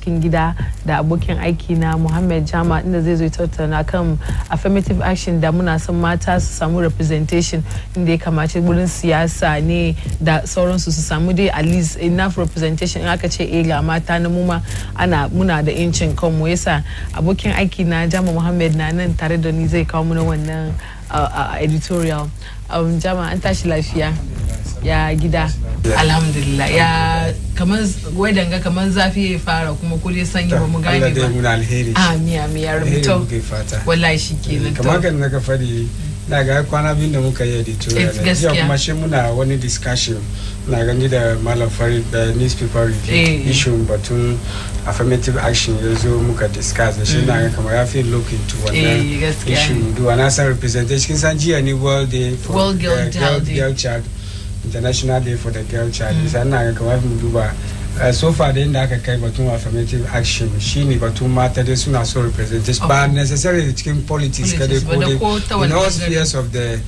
cikin gida da abokin aiki na Muhammad Jama inda zai zo tattauna kan affirmative action da muna son mata su samu representation inda ya kamace wurin siyasa ne da sauransu su samu dai at least enough representation in aka ce ga mata na muma muna da incin kanmu yasa abokin aiki na Jama Muhammad na nan tare da ni zai kawo mana wannan editorial. Jama an tashi lafiya ya gida alhamdulillah ya kaman wadanga kaman zafi ya fara kuma ko dai sanyi ba mu gane ba. Allah dai muna alheri. Amin ya rubuto wallahi shikenan kamar kan naka fadi daga kwana biyu da muka yi editorial ya kuma shi muna wani discussion na gani da Malam Farid da newspaper review issue batun affirmative action yazo muka discuss da shi na kamar ya fi look into wannan issue duwa na san representation san jiya ni World Day for Girl Child, International Day for the Girl Child. Sai na kamar mu duba so far da inda aka kai batun affirmative action shine batun mata dai suna so representation ba necessarily cikin politics kada ko dai in all spheres of the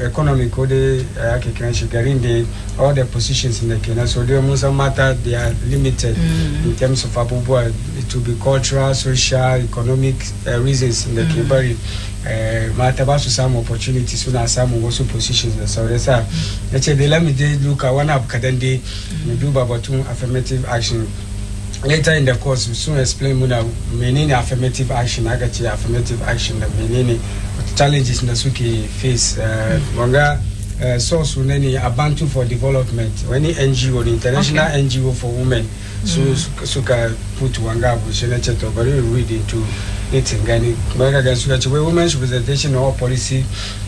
economy ko dai ake kiran shi garin da all the positions in the kenan so dai mun san mata they are limited in terms of abubuwa to be cultural, social, economic reasons in the kebari mata ba su samu opportunity suna samu wasu positions da sauran sa yace dai let me dai look at wani abu kadan dai mu duba batun affirmative action. Later in the course we soon explain muna menene affirmative action, aka ce affirmative action da menene challenges da suke face wanga source ne Abantu for Development wani NGO the international NGO for women suka put wanga abu shi na ce to bari read into it in Ghana. Magaga suka ce women's representation in all policy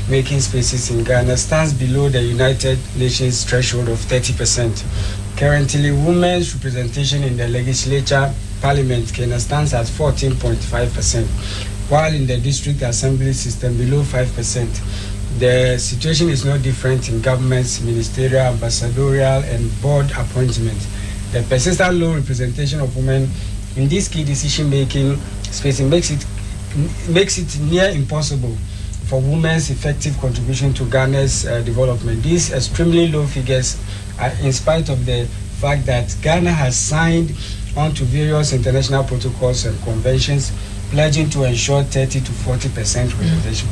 making spaces in Ghana stands below the United Nations threshold of 30%. Currently, women's representation in the legislature, parliament, Kenya stands at 14.5%, while in the district assembly system below 5%. The situation is no different in governments, ministerial, ambassadorial, and board appointment. The persistent low representation of women in this key decision-making space makes it near impossible for women's effective contribution to Ghana's development. These extremely low figures are in spite of the fact that Ghana has signed on to various international protocols and conventions pledging to ensure 30 to 40% representation.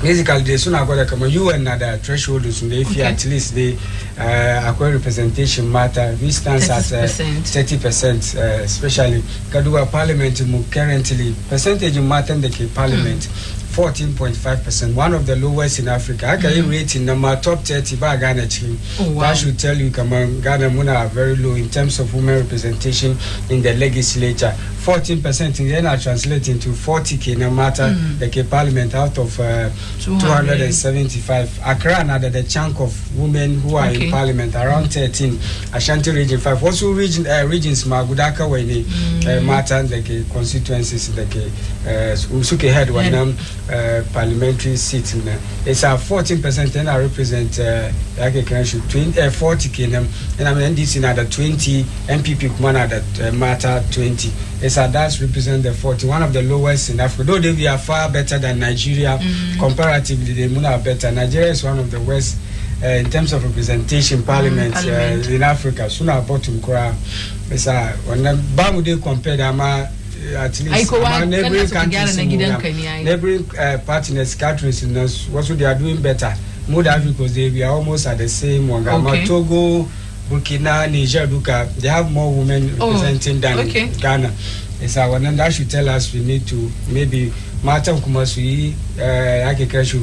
Basically, they soon got come UN at the threshold so if at least they acquire representation matter which stands 30%, especially Kadua Parliament currently percentage matter in the Parliament 14.5%, one of the lowest in Africa. I can rate in number top 30 by Ghana team. That should tell you Ghana Muna are very low in terms of women representation in the legislature. 14% in then translate into 40k no matter the parliament out of 275. Accra another the chunk of women who are in parliament around 13. Ashanti region 5. Also regions Magudaka when matter the constituencies the Usuke head one parliamentary seats in it's a 14% and I represent 40k and I mean this in other 20 MPP Kumana that matter 20. It's that's represent the 40, one of the lowest in Africa. Though they are far better than Nigeria, comparatively they are better. Nigeria is one of the worst in terms of representation parliament in Africa. Sooner bottom cry. It's when Bamu they compare them at least neighboring countries, neighboring partners countries in us, what they are doing better. More because they are almost at the same one. Togo, Burkina, Niger, Duka, they have more women representing than Ghana. It's our and that should tell us we need to maybe matter Kumasui agriculture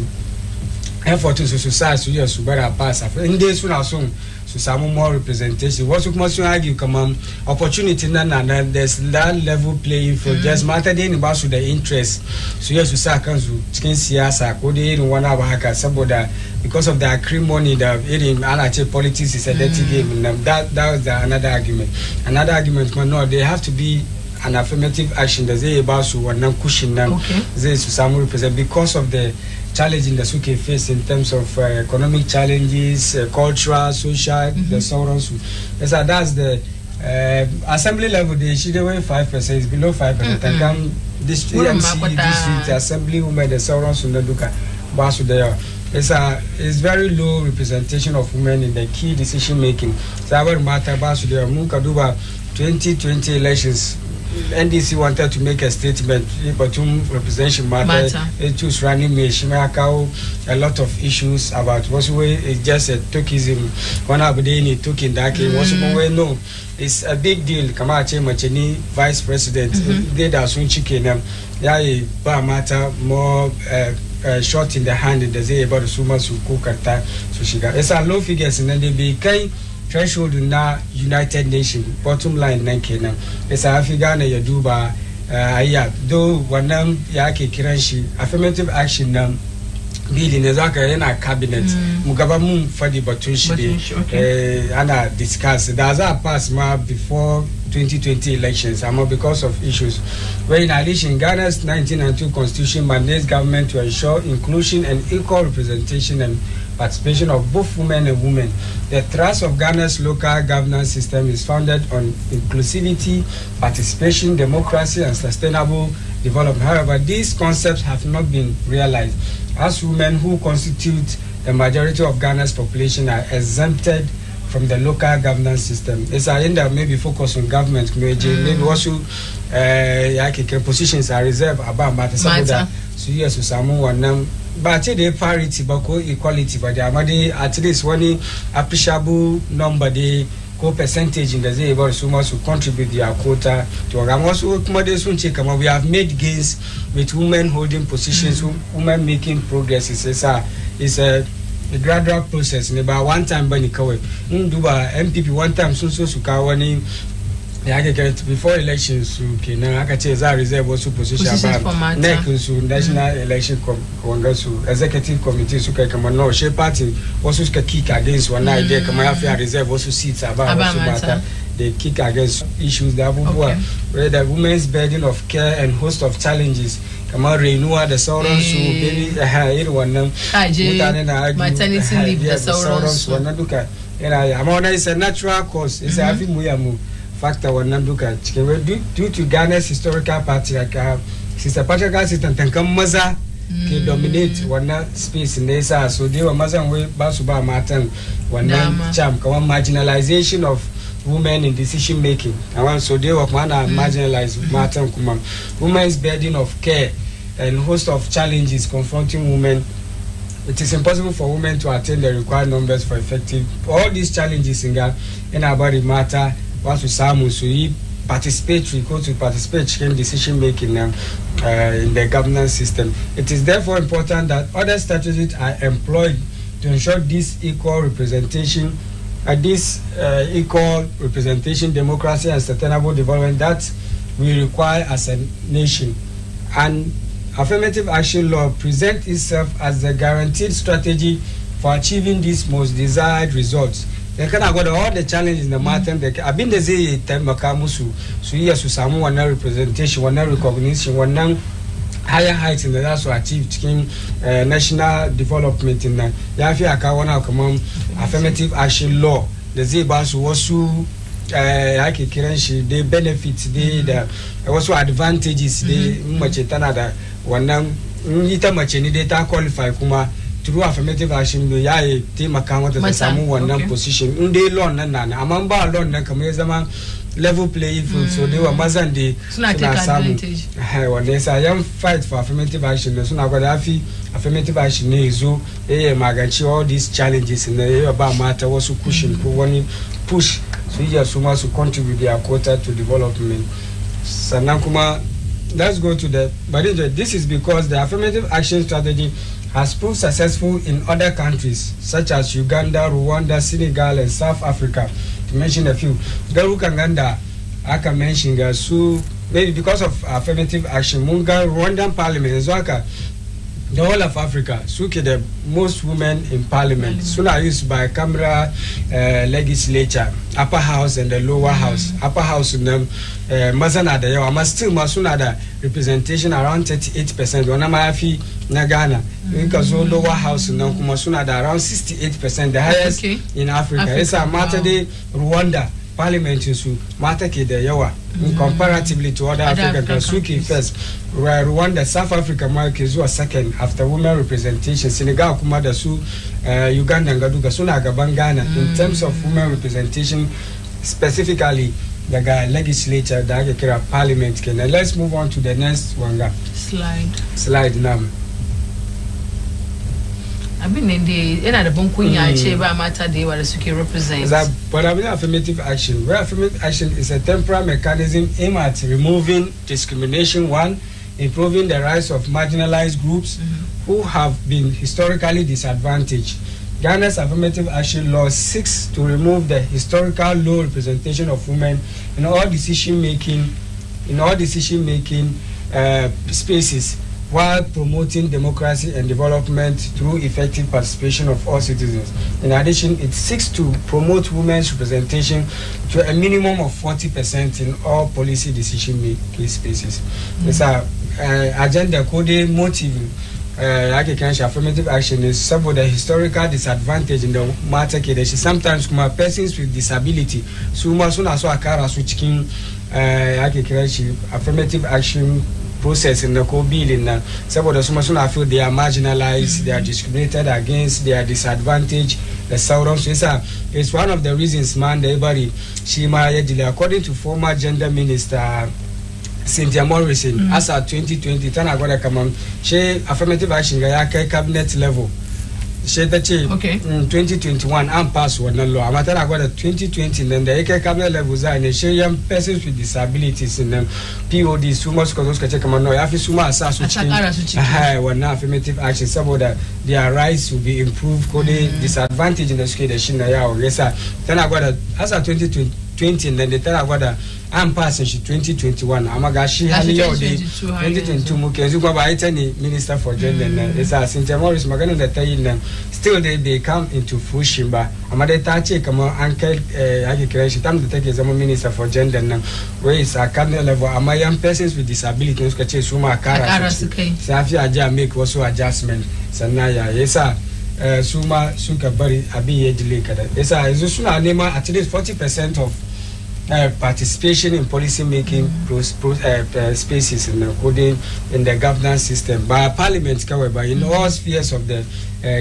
effort to society to use better pass. In this one soon so some more representation. What must you argue come opportunity and there's that level playing field. Just matter then about the interest. So yes to say can chicken siyasa ko dey in one hour haka saboda because of the acrimony that in anate politics is a dirty game. That was another argument. Another argument no they have to be an affirmative action that they about to one cushion them they to some represent because of the challenge in the Suke face in terms of economic challenges, cultural, social, the sorrows. So that's the assembly level. They should away 5%, is below 5%. And come this district assembly women the sorrows in the Duka Basu there. It's very low representation of women in the key decision making. So our matter Basu there Munkaduba 2020 elections, NDC wanted to make a statement, but representation matter. It was running me. A lot of issues about what's way. It's just a tokenism. One of the token that what's way. No, it's a big deal. Kamache Machini, Vice President, they da soon chicken. Yeah, ba matter more short in the hand. There's about the suma su kukata so she got. It's a low figures and then they be kind. Threshold na United Nations bottom line na kenan esa Africa na ya duba aya do wannan ya ke kiran shi affirmative action na bill ne zaka yana cabinet mu gaba mun fadi batun shi ne ana discuss da za pass ma before 2020 elections because of issues where in addition Ghana's 1992 constitution mandates government to ensure inclusion and equal representation and participation of both women and women. The thrust of Ghana's local governance system is founded on inclusivity, participation, democracy, and sustainable development. However, these concepts have not been realized, as women who constitute the majority of Ghana's population are exempted from the local governance system. It's a end maybe focus on government, maybe also positions are reserved about matter. So yes, so someone but the parity, but equality, but there are at least one appreciable number the co-percentage in the day about so much to contribute their quota to we have made gains with women holding positions, women making progress. It's a gradual process. About one time by Nikawe, MPP one time so Sukawani. Before elections, reserve also position about National Election Congress, Executive Committee, no, She Party also kick against one idea, reserve also seats about they kick against issues that where the women's burden of care and host of challenges. Come on, renew the sorrows, baby, maternity leave, the sorrows. It's a natural cause. It's a factor one duka due to Ghana's historical patriarchal sister patriarchal system can maza ke dominate one space in this so they were maza we basuba matan one charm come marginalization of women in decision making and so they were marginalized matan kuma women's burden of care and host of challenges confronting women. It is impossible for women to attain the required numbers for effective all these challenges in our body matter. Once we samu so he participate in decision making in the governance system. It is therefore important that other strategies are employed to ensure this equal representation, democracy, and sustainable development that we require as a nation. And affirmative action law presents itself as the guaranteed strategy for achieving these most desired results. They can got all the challenges in the matter. I've been the say Makamusu, so yes, to some one representation, one recognition, one higher heights in the last to achieve national development in the Yafia Kawana common affirmative action law. The Zebas was they benefits, they also advantages, they much Tanada, one much any data qualify Kuma. Through affirmative action, we are a team account of some one position. In the law, Amamba alone, level playing field, so they were Mazan de advantage. When there's a young fight for affirmative action, as soon as affirmative action is so, Magachi, all these challenges in the area about matter was pushing for one push, so you just want to contribute their quota to development. Sanakuma, let's go to the but this is because the affirmative action strategy has proved successful in other countries such as Uganda, Rwanda, Senegal, and South Africa, to mention a few. Uganda, I can mention maybe because of affirmative action, Rwandan Parliament, the whole of Africa, the most women in Parliament. Soon are used by Camera legislature, upper house and the lower house. Upper house in them, Mazana, they must still Masuna representation around 38%. When I'm Nagana, because lower house in Kumasuna around 68%, the highest in Africa. It's a matter de Rwanda. Parliament is Yawa comparatively to other African countries. First, where Rwanda, South Africa, market second after women representation. Senegal, Kumada, Uganda, and Gaduga, Suna Gabangana. In terms of women representation, specifically daga legislature da ake kira parliament kenan. Let's move on to the next one. Slide now. Abin nan dai yana da ban kunya ce ba mata da yawa da suke represent. But I mean affirmative action. Where affirmative action is a temporary mechanism aimed at removing discrimination, one, improving the rights of marginalized groups who have been historically disadvantaged. Ghana's affirmative action law seeks to remove the historical low representation of women in all decision making spaces, while promoting democracy and development through effective participation of all citizens. In addition, it seeks to promote women's representation to a minimum of 40% in all policy decision-making spaces. This agenda code motive affirmative action is some of the historical disadvantage in the matter. Sometimes persons with disability, soon as akara switching affirmative action process in the co-bill in some of the summa feel they are marginalized, they are discriminated against, they are disadvantaged. The Sauron, so it's one of the reasons, man, everybody according to former gender minister Cynthia Morrison, as at 2020, Tana got a command, she affirmative action cabinet level. She in 2021 and pass one law. I'm got a 2020, then the cabinet levels are in she young persons with disabilities in them. POD, Sumas, Koska, no, Afisuma, Sasu, one affirmative action, some of their rights will be improved, code disadvantage in the scale, the Shinaya, yes, sir. Then I got a as at 2020, and then the Tana got a I'm passing 2021. Amagashi Halio 2022 Mukezuka by Minister for Gender. It's a Cynthia Morris Magana that still they come into Fushimba. Amade Tachi, come on, Uncle Agriculture, time to take as a Minister for Gender. Where is a cabinet level? Amayan persons with disabilities, Suma Kara, Safia Aja make also adjustment. Sanaya, yes, sir. Suma Sukabari Abi Edilika. Yes, sir. Zusuna Nema at least 40% of participation in policy making spaces in the governance system by parliament, however, in all spheres of the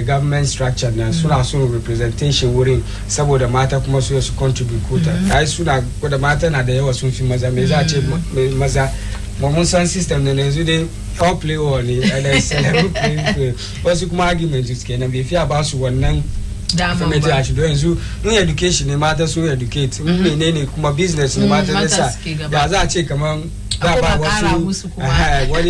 government structure. And soon as soon representation would some of the matter commercials contribute. I soon I got the matter and there was something Maza Momonsan system, then they all play on it and then what's the argument? You can be fair about one. Affirmative action. No education in matters who educate. No business in matters. That's a come on. What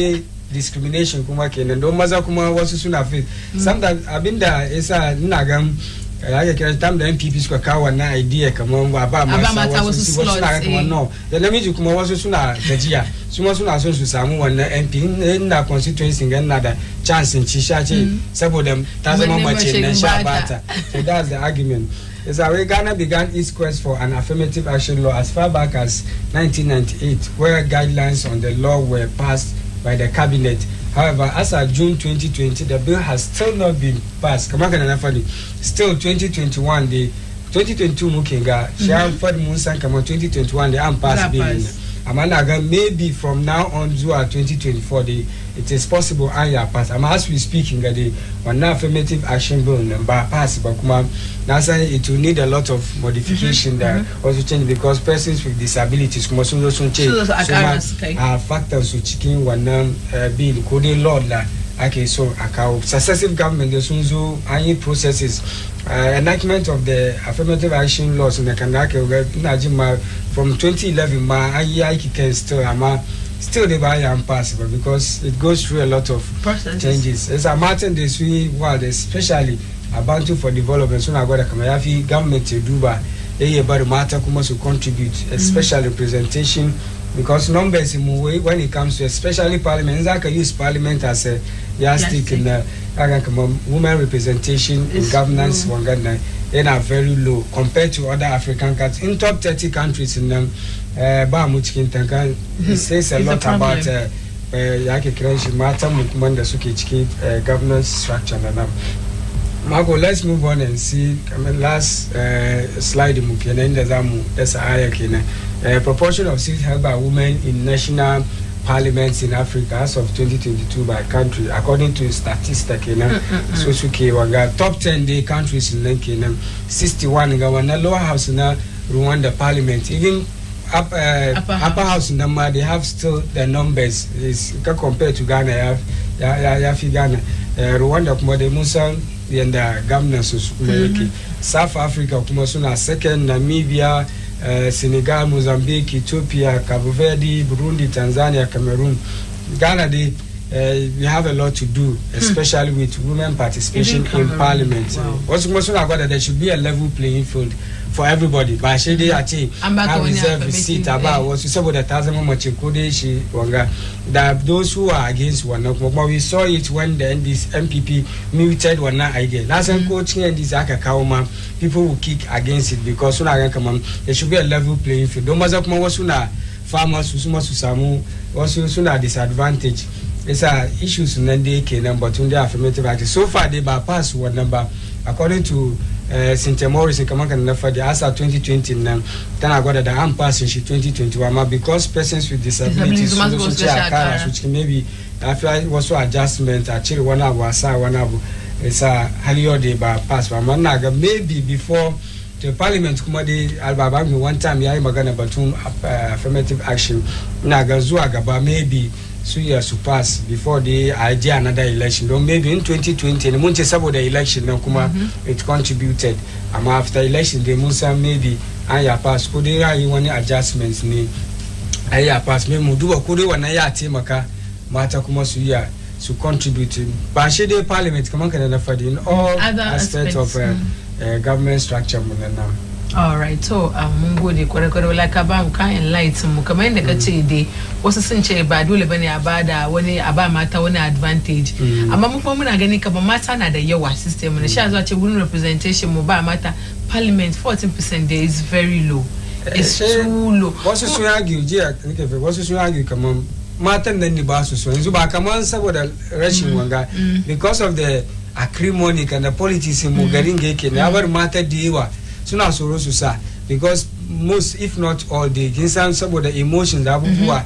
discrimination kuma kenan don maza kuma wasu suna fit. Sometimes abinda yasa ina gan kira tam da MPP suka kawo wannan idea kaman ba mata wasu suna kaman no da namiji kuma wasu suna gajiya suma suna son su samu wannan MP na constituency gan na da chance in ci sha ce saboda ta zama mace nan sha bata. So that's the argument. Is that Ghana began its quest for an affirmative action law as far back as 1998, where guidelines on the law were passed by the cabinet. However, as of June 2020, the bill has still not been passed. Still 2021, the 2022 Mukinga, Shah Ford Munsan Kama 2021, the unpassed bill. Amanaga, maybe from now on to 2024, it is possible and pass. As we speaking, the one affirmative action bill number pass, but it will need a lot of modification there, also change because persons with disabilities must also change. Factors which can one bill coding law. Okay, so successive government the Sunzu any processes enactment of the affirmative action laws in the Kanaka from 2011 still the buy and pass because it goes through a lot of changes. It's a matter this world, especially Abantu for development. So I got a Kamayafi government to do about the matter to contribute, especially representation. Because numbers when it comes to especially parliament, I can use parliament as a yardstick in women representation in governance. They are very low compared to other African countries. In top 30 countries in them, it says a lot about governance structure. Marco, let's move on and see. Last slide, proportion of seats held by women in national parliaments in Africa as of 2022 by country, according to statistics. Top 10 countries in Kenya, 61 in the lower house in Rwanda parliament. Even upper house in Nama, they have still the numbers is compared to Ghana. Ya fi Ghana. Rwanda kuma de Musa yanda governance su South Africa kuma suna second, Namibia, Senegal, Mozambique, Ethiopia, Cabo Verde, Burundi, Tanzania, Cameroon. Ghana we have a lot to do, especially with women participation in parliament. What's most about there should be a level playing field for everybody. But she dey achieve have reserve seat about what you said about 1,000 much included she wanga that those who are against one. But we saw it when the MPP muted one idea. Last time coaching and this Akauma people will kick against it because there should be a level playing field. Don't matter what farmers also sooner disadvantage. It's issues in the number to the affirmative action. So far they bypass one number according to St. Maurice in Kamakana for the ASA 2020 then I got the impasse in 2021 because persons with disabilities which maybe after also adjustment actually one hour it's a holiday bypass but maybe before the parliament kumade albabami one time ya magana batun affirmative action nagazuwa gaba maybe so years to pass before the idea another election. Or maybe in 2020, the Munche Sabo the election it contributed. After election, the Musa maybe I pass. Could there are any adjustments? I pass. Maybe Mudu could do one aya Timaka Mata Kumasuya to contribute. But she the parliament come on in all aspects of government structure. All right, so mungo de kware like aba kan enlighten mu kamar yadda kace dai wasu sun ce ba dole bane a bada wani aba mata wani advantage amma mu kuma muna gani kamar mata na da yawa system ne sha zuwa ce wurin representation mu ba mata parliament 14% there is very low. It's too low. Wasu sun argue wasu sun argue kamar matan nan ne ba su so yanzu ba kamar saboda rashin wanga because of the acrimony and the politics mu garin ga yake ne abar mata da yawa suna soro su sa because most if not all the kin some of the emotions da abubuwa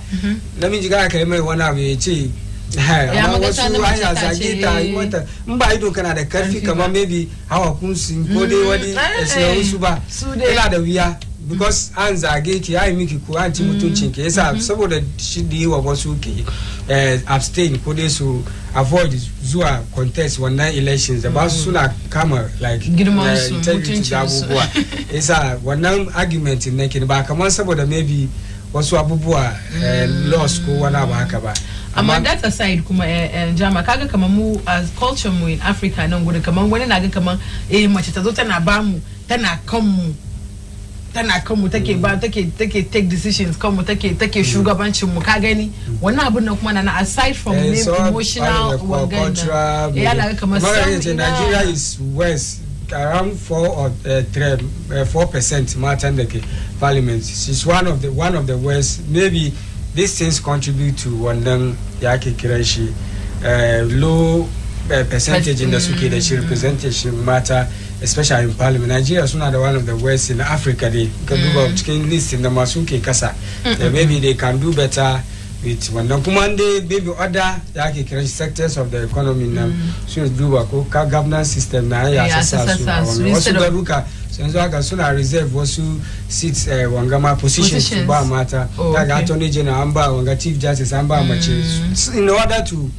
namiji ga kai mai wani abu ya ce amma wasu hanya zage ta yi mata in ba ido kana da karfi kamar maybe hawa kun sin ko dai wani sai su ba ina da wuya because an zage ki ai miki ko an ci mutuncin ki yasa saboda shi da yawa wasu ke abstain ko dai su avoid zuwa contest wannan elections da ba su suna kama like girman su mutuncin su yasa wannan argument ne kin ba kamar saboda maybe wasu abubuwa loss ko wani abu haka ba amma that aside kuma jama kaga kamar mu as culture mu in Africa nan gudu kamar wani na ga kamar mace ta zo tana ba mu tana kanmu take take decisions kanmu take shugabancin mu ka gani wannan abun nan kuma na aside from emotional cultural Nigeria is west around 4% matan da ke parliament. It's one of the worst. Maybe these things contribute to wannan yake kiran shi low percentage in the suke da shi representation matter, especially in parliament. Nigeria is one of the worst in Africa. They can do cikin list in the masuke kasa. Maybe they can do better with wannan kuma maybe other yake kiran sectors of the economy now. So duba ko ka governance system na ya sasa su wasu garuka yanzu haka suna reserve wasu seats wangama positions ba mata daga attorney general an ba wanga chief justice an ba mace in order to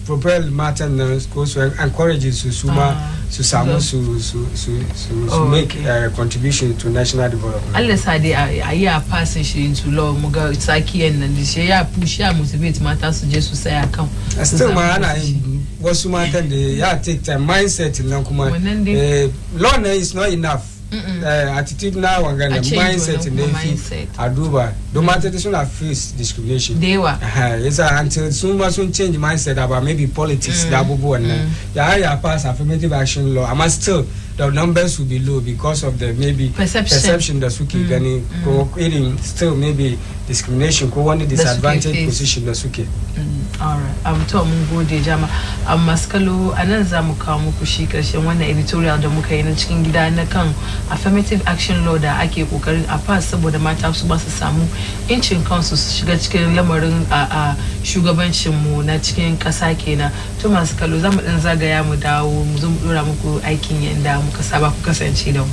propel matter na ko su encourage su suma su samu su make a contribution to national development. Allah sadi a pass shi into law mu ga tsakiyan nan da shi ya push ya motivate mata su je su saya kan still ma ana wasu matan da ya take time mindset nan kuma law is not enough. Attitude now wangana mindset in the aduba do matter they should face discrimination yes until soon change mindset about maybe politics that bubu and ya pass affirmative action law and still the numbers will be low because of the maybe perception that suki gani ko eating still maybe discrimination ko one disadvantaged position da suke. All right, to mun gode jama maskalo anan zamu kawo muku shi karshen wannan editorial da muka yi na cikin gida na kan affirmative action law da ake kokarin a pass saboda mata su ba su samu incin kansu su shiga cikin lamarin a shugabancin mu na cikin kasa kenan. To maskalo zamu dan zagaya mu dawo mu zo mu dora muku aikin yanda muka saba ku kasance da mu.